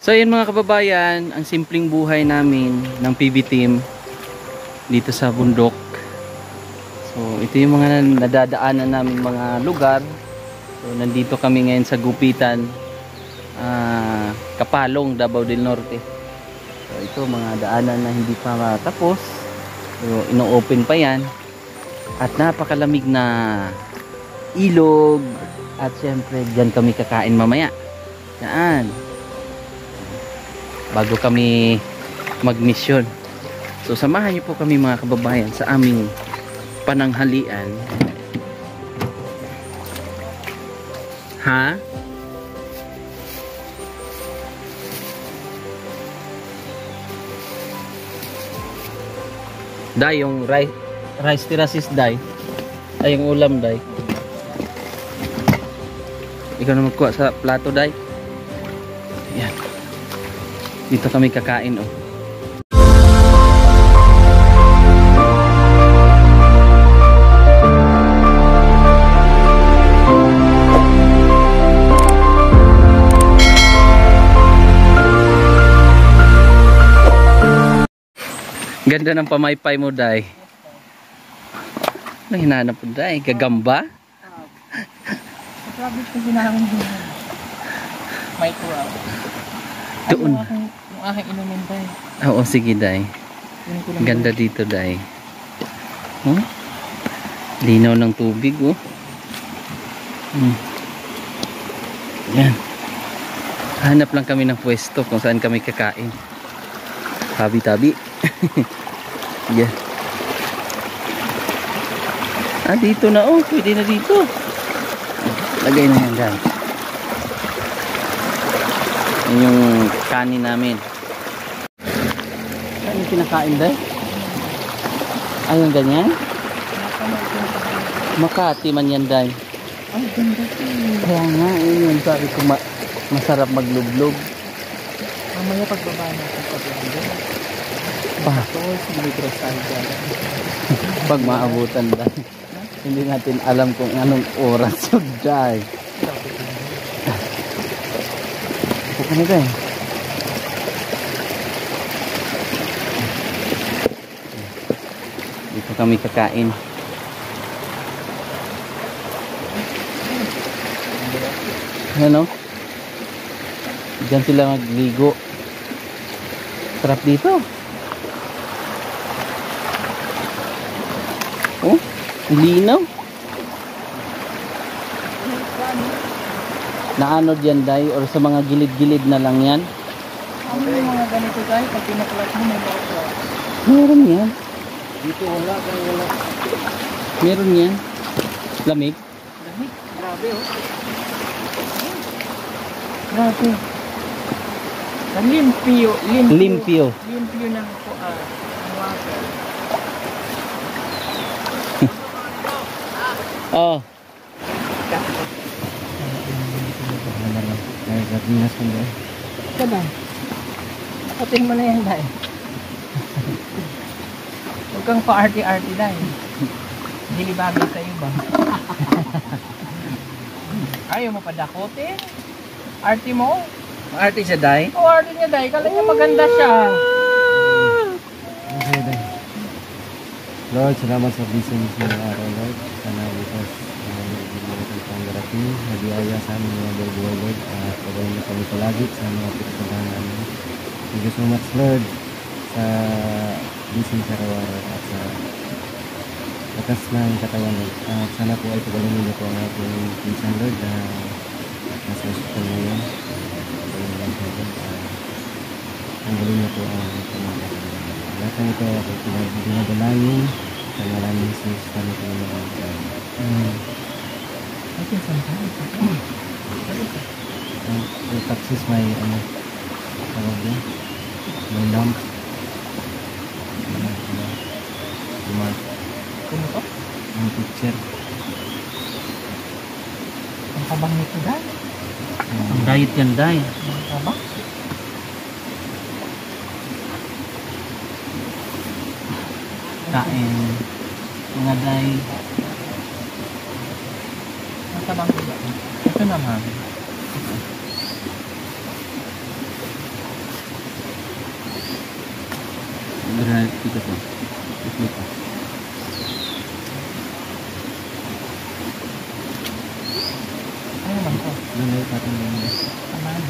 So yun mga kababayan, ang simpleng buhay namin ng PB team dito sa bundok. So ito yung mga nadadaanan namin mga lugar. So nandito kami ngayon sa Gupitan, Kapalong, Davao del Norte. So ito mga daanan na hindi pa matapos. So ino-open pa yan. At napakalamig na ilog. At syempre dyan kami kakain mamaya. Yan. Bago kami magmisyon. So samahan niyo po kami mga kababayan sa aming pananghalian. Ha? Day, yung rice tirasis day. Ay, yung ulam day. Ikaw na magkuha sa plato day. Yan. Dito kami kakain oh. Ganda ng pamaypay mo day. Ano hinahanap mo day? Gagamba? Grabe ko ginahon din. May tuwa. Doon. Yung aking inumin day. Oo, sige day. Ganda dito day. Oh? Linaw ng tubig oh. Yan. Hanap lang kami ng pwesto kung saan kami kakain. Tabi-tabi. Yeah. Dito na oh. Pwede na dito. Lagay na yan dyan. Yan yung kanin namin. Saan yung kinakain dahil? Ayun ganyan? Makati man yan dahil. Ay, ganda ko. Kaya nga, yun sabi ko masarap maglublog. Mamaya pagbaba natin sa blender. Ito, sinigros tayo dyan. Pag maabutan dahil. Hindi natin alam kung anong oras yun dahil. Ito na dahil. Dito kami kakain. Ano? Diyan sila magligo. Sarap dito. Oh, linaw. Naano dyan day? Or sa mga gilid-gilid na lang yan? Ano yung mga ganito tayo? Pag pinaklat mo may bawat. Meron yan. Dito wala. Meron yan. Lamig? Lamig. Grabe oh. Grabe. Limpyo. Limpyo. Limpyo ng water. Oh. Kada. Atin mo na yan dahil. Huwag kang pa-arty-arty dahil. Hindi bagay sa'yo ba? Ayaw mo pa dakote? Arty mo? Arte siya day? Oo, arty niya dahil. Kala niya maganda siya. Okay, day. Lord, salamat sa blessing sa araw, Lord. Sana bukas hindi pang darating. Nabiyaya sa aming mga buhay, Lord. Pagayin na kami palagi sa mga pinagpuntahan namin. Thank you so much, Lord, sa blessing sa araw-araw at sa lakas ng katawan, Lord. Sana po ay pagaling niyo po ang ating pinsan, Lord, na nasa hospital ngayon. Ang galing niyo po ang pamamagitan. Lahat ng ito ako pinadalangin sa maraming Jesus kami po na Okay, sometimes. yung taxis may tawag yun, may lamp, Kumuto? yung picture. Ang kabang nito dahil. Ang diet yan day. Ang kabang? Kain. Mga day. Ang kabang nito. Ito naman. Granite dito po. Ito pa. Ano naman to? Nanay natin yung Tamaan.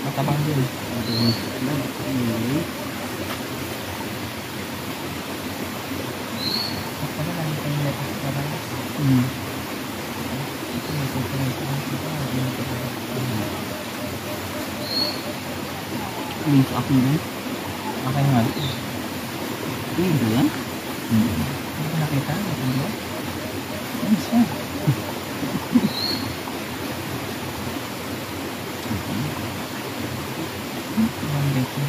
Matabang din. Ako na lang yung lettuce para Yung sa akin din. okay nga. Yung ba yan? Hindi ko nakita. Ano siya?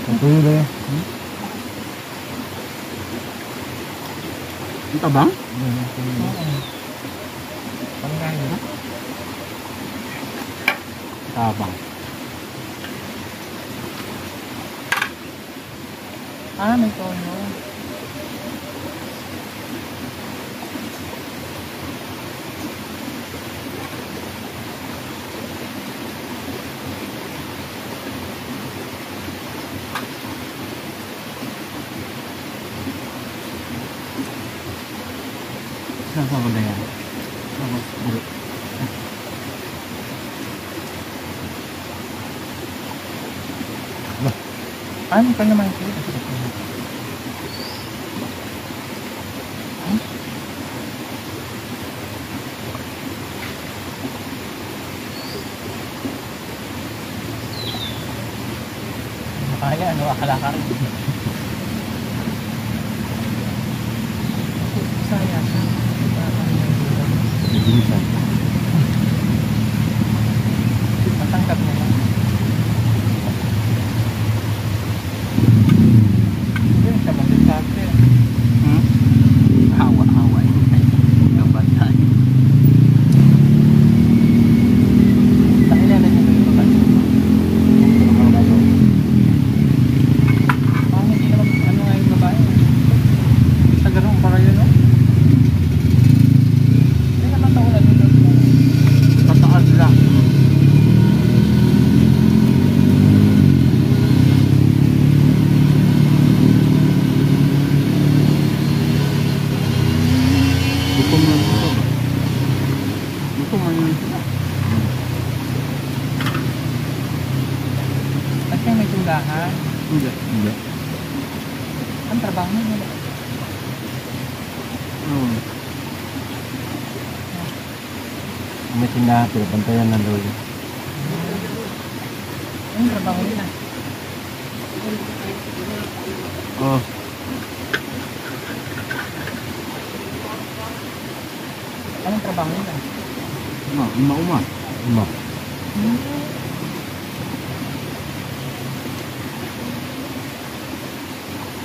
Ito yun ba yan? Ang tabang? Panggayo na? Tabang. May tono. Saan sa ba yan? Tapos, buro. Ano ka naman ito? Kaya ano, akala ka rin. Saya siya. Naginsan. Matangkap mo lang. Yun, siya mag-sabi. Hawa-hawa ito tayo. Kabatay. Nakilala niyo ba yung babae? Parang hindi naman ano nga yung babae. Sa ganun para yun, no? Hindi naman taon na doon. Tataas lang. Gutom na ito ba? Gutom na yun sila. At yung may tindahan, Hindi. Hindi. ang trabaho mo nila. May tindahan, pero pantayan ng lolo. Anong trabaho nila? Oh. Anong trabaho nila? Uma-uma. Uma.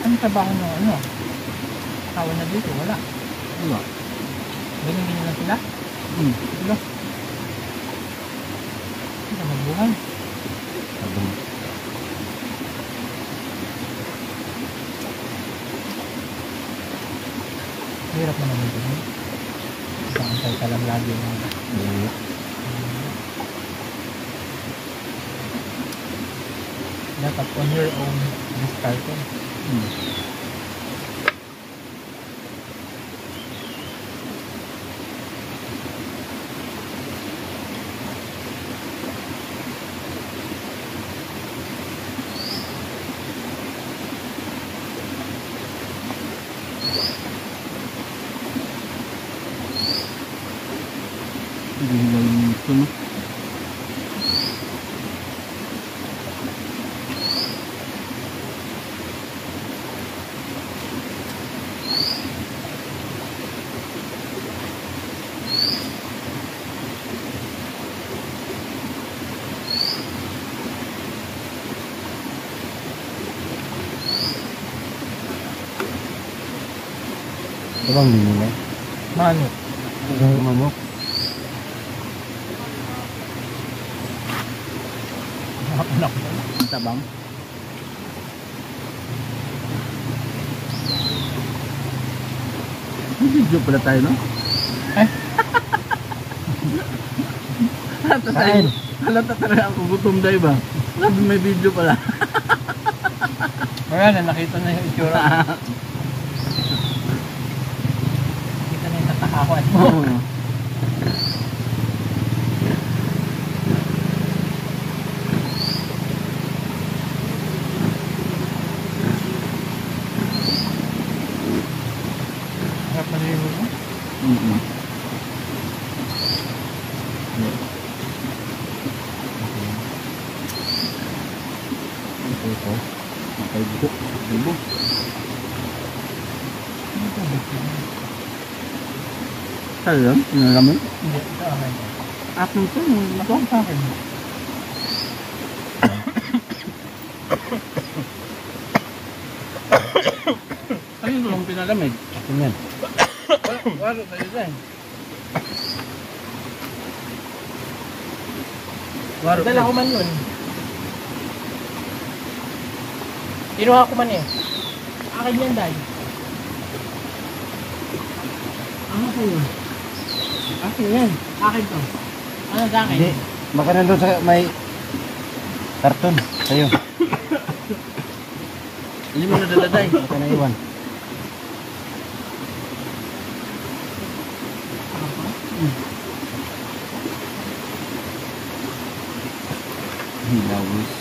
Anong trabaho mo? Ano? Awa na dito, wala. Wala. Ganyan-ganyan lang sila? Sila? Hindi ka magbuhay. Sabong. Hirap naman dito. Isang ka lang lagi ng dapat on your own discarded. Hindi lang ito, no? Ito bang din nila? Mano? Ito mamok. Nakapunak mo. Tabang. Video pala tayo, no? Eh? Halata tayo. Halata talaga ako gutom, dahil ba? Sabi may video pala. Wala na, nakita na yung itsura. Nakita na yung natakawan mo. Harap na rin mo. Ito. Makaibuto. Ibo. Alam? Nalaman? Hindi, ito akin. Akin to. Ito ang sa akin. Ano yung pinalamig? Akin yan. Wala tayo dyan. Dala ko man yun. Kinuha ko man eh. Akin yan, Day. Ano sa'yo? Akin yan. Akin to. Ano sa akin? Hindi. Baka nandun sa may karton. Sa'yo. Hindi mo nadaladay. Baka naiwan. Hilawis.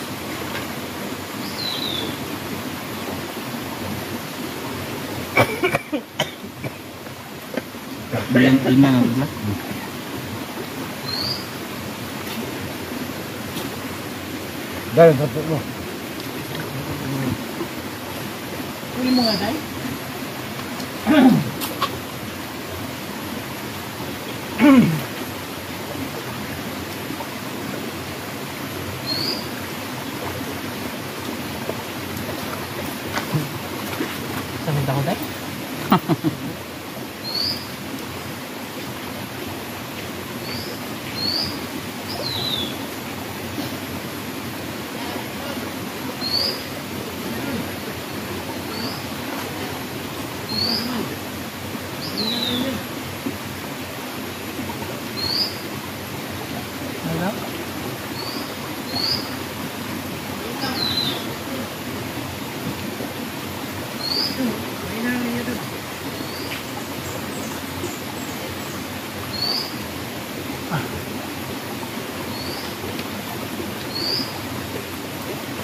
Hindi na nabla. Dahil karton mo. Uli mo nga, Day. Samit ako, Day. Ano?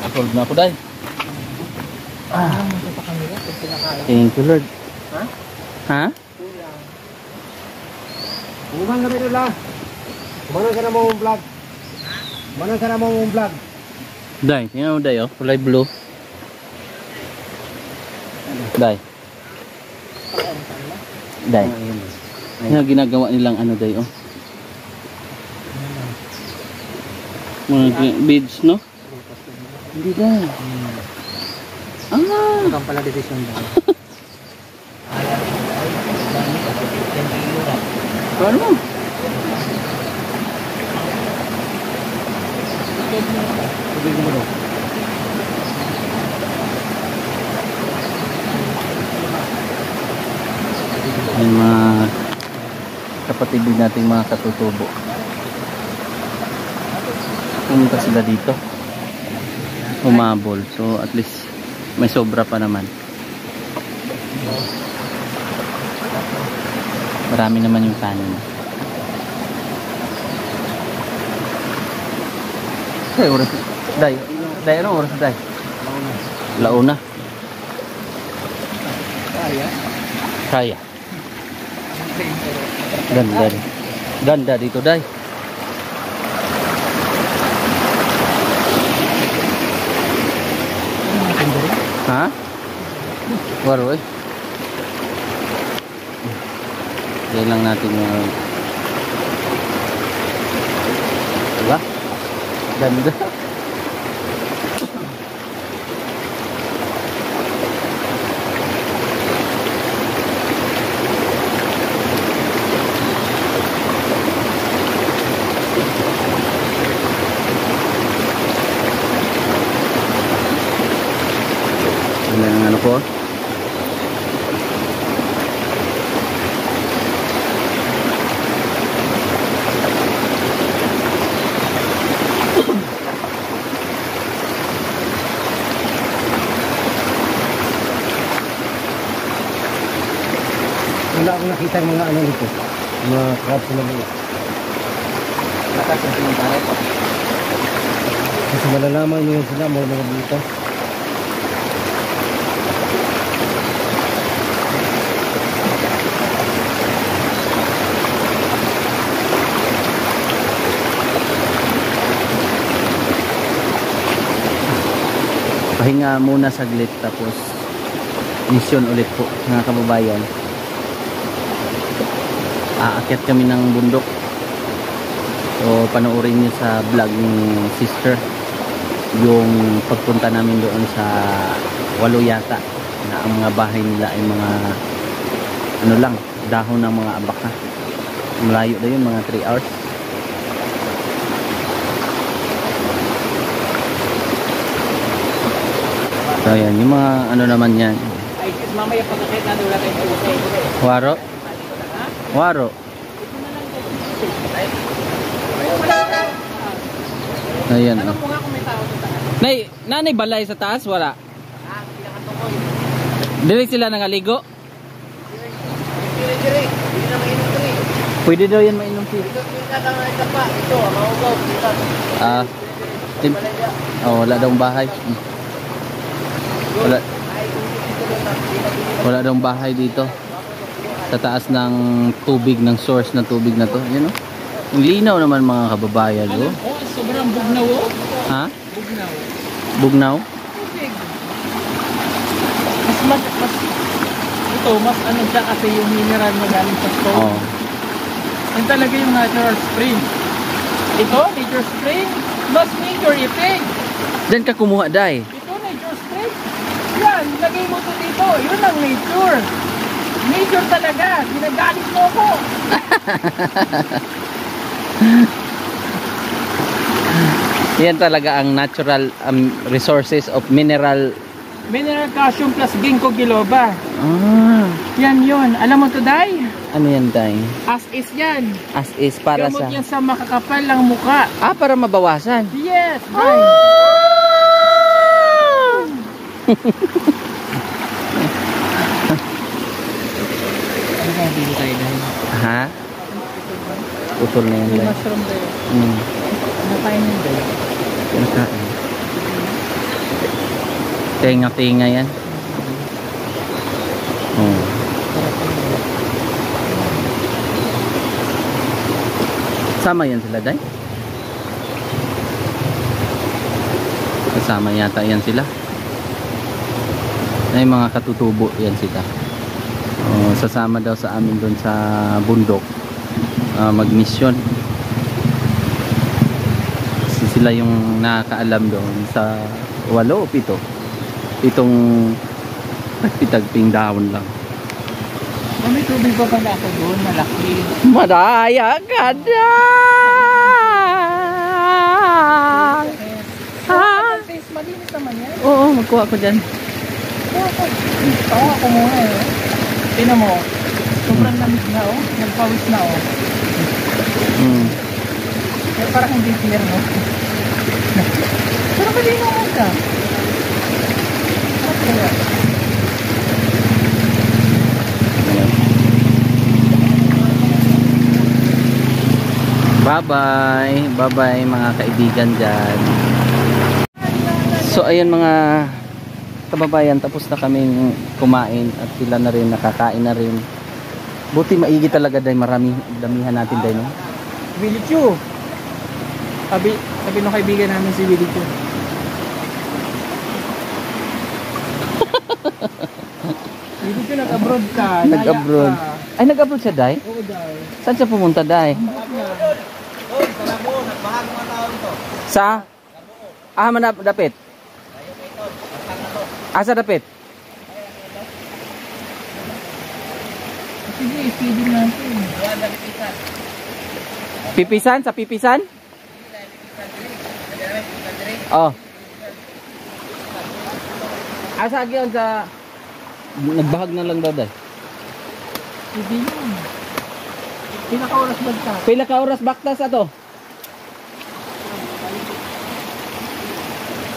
Upload na ako, Day. Ah, ito pa kanila pag pinakain. Thank you, Lord. Ha? Ha? Kulang. Umuman kami nila. Kumanan ka na mo mong vlog. Kumanan ka na mo mong vlog. Day, tingnan mo, Day, oh. Kulay blue. Day. Day. Yan ang ginagawa nilang ano, Day, oh. Mga beads, no? Hindi, Day. Ah! Ito pala division daw. Ano mo? Tubig mo daw. Yung mga kapatid din nating mga katutubo. Pumunta sila dito. Humabol. So at least may sobra pa naman. Marami naman yung kanin. Ay, oras. Day. Day, anong oras, Day? Launa. Kaya? Kaya. Ganda. Ganda dito, Day. Ha? Waro eh. Yan lang natin yung diba? Ganda. Ang ano ko? makita ang mga ano nito. Mga crabs na maliit. Lakas ang pinuntahan ko. Kasi malalaman nyo sila, mga butas. Pahinga muna saglit tapos mission ulit po mga kababayan. Aakyat kami ng bundok. So panoorin niyo sa vlog ni sister yung pagpunta namin doon sa Walo yata na ang mga bahay nila ay mga ano lang, dahon ng mga abaka. Malayo na yun, mga 3 hours. So yan, yung mga ano naman yan. Ay, mamaya pagkakit na wala tayong usay. Waro? Waro? Ayan, Ano oh. mo nga kung may tao sa taas? Nanay balay sa taas? Wala. Pinakatungoy. Dili sila nangaligo? Dire. Hindi na mainom dire. Pwede daw yan mainom siya. Ito, pinaka pa. Ito, maugaw. Wala daw bahay. Wala daw bahay dito. Sa taas ng tubig, ng source ng tubig na to. Ayan o. Ang linaw naman mga kababayan. Ano? Oh. Sobrang bugnaw oh. Ha? Bugnaw. Bugnaw? Tubig. Mas ano siya kasi yung mineral na galing sa stone. Oo. Yan talaga yung natural spring. Ito, nature spring. Mas nature ipig. Diyan ka kumuha, Day. Ito, nature spring. Yan, lagay mo to dito. Yun ang nature. Nature talaga. Ginagalit mo ko. Yan talaga ang natural resources of mineral. Mineral calcium plus ginkgo biloba. Yan yun. Alam mo to, Day? Ano yan, Day? As is yan. As is para Gamot sa... yan sa makakapal ng muka. para mabawasan. Yes, Day. Ano kaya dito tayo, Day? Ha? Putol na yan, May Day. mushroom, Day. Hmm. Ano kaya nyo, Day? Kinakain. Tenga-tenga yan. Oh. Sama yan sila, Day? Kasama yata yan sila. Ay, mga katutubo yan sila. Sasama daw sa amin doon sa bundok. Mag-mission. Kasi sila yung nakakaalam doon sa 8 o 7. Itong tagping dahon lang. May tubig pa pala ako doon, malaki. Madaya ka na! Ha? Malinis naman yan. Oo, magkuha ko dyan. Tawa ko muna eh. Tingnan mo, sobrang lamig na oh. Nagpawis na oh. Kaya parang hindi clear no. Pero malinaw mo ka. Bye-bye. Bye-bye mga kaibigan dyan. So ayan mga kababayan, tapos na kaming kumain at sila na rin, nakakain na rin. Buti maigi talaga dahil marami, damihan natin dahil, no? Willie Chu. Sabi nung kaibigan namin si Willie Chu. Willie Chu, nag-abroad ka. Nag-abroad. Ay, nag-abroad siya, Day? Oo, Day. Saan siya pumunta, Day? Sa? Dapit. Asa dapit? Sige, speeding natin. Pipisan? Sa pipisan? Oh. Asa agyon sa... Nagbahag na lang daw, Day. Hindi yun. Pinaka-oras bagta. Pila ka oras baktas ato?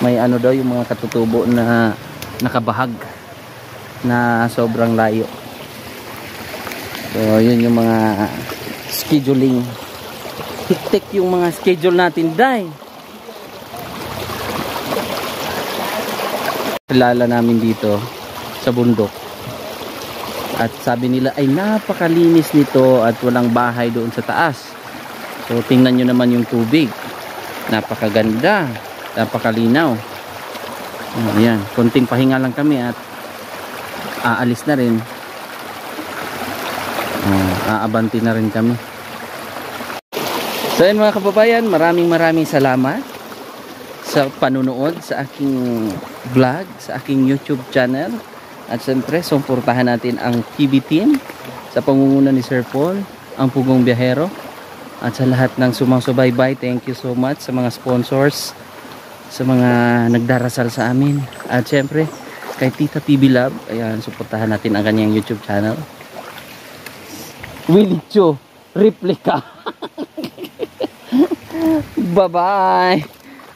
May ano daw yung mga katutubo na nakabahag na sobrang layo. So yun yung mga scheduling. Hiktik yung mga schedule natin, Day. Kilala namin dito sa bundok. At sabi nila ay napakalinis nito at walang bahay doon sa taas. So tingnan nyo naman yung tubig. Napakaganda. Napakalinaw. Ayan, konting pahinga lang kami at aalis na rin. Aabanti na rin kami. So yun mga kababayan, maraming salamat sa panunood sa aking vlog, sa aking YouTube channel. At siyempre, suportahan natin ang PB team sa pangunguna ni Sir Paul, ang Pugong Biyahero. At sa lahat ng sumasubaybay, thank you so much sa mga sponsors, sa mga nagdarasal sa amin. At siyempre, kay Tita PB Love, ayan, suportahan natin ang kanyang YouTube channel. Willie Cho, replica. Bye-bye.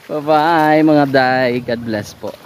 Bye-bye mga day. God bless po.